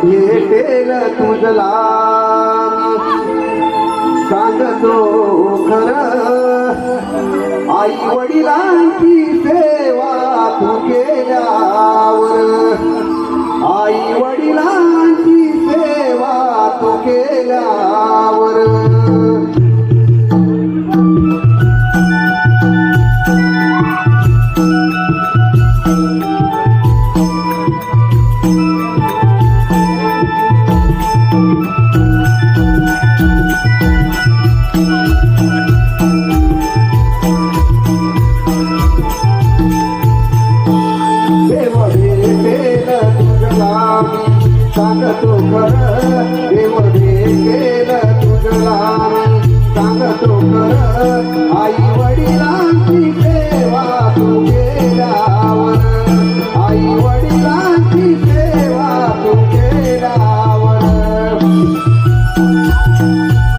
भेटेल तुझला सांगतो खरं आई वडिलांची सेवा तू केल्यावर आई वडिलांची सेवा तू केल्यावर सांगतो खरं देव भेटेल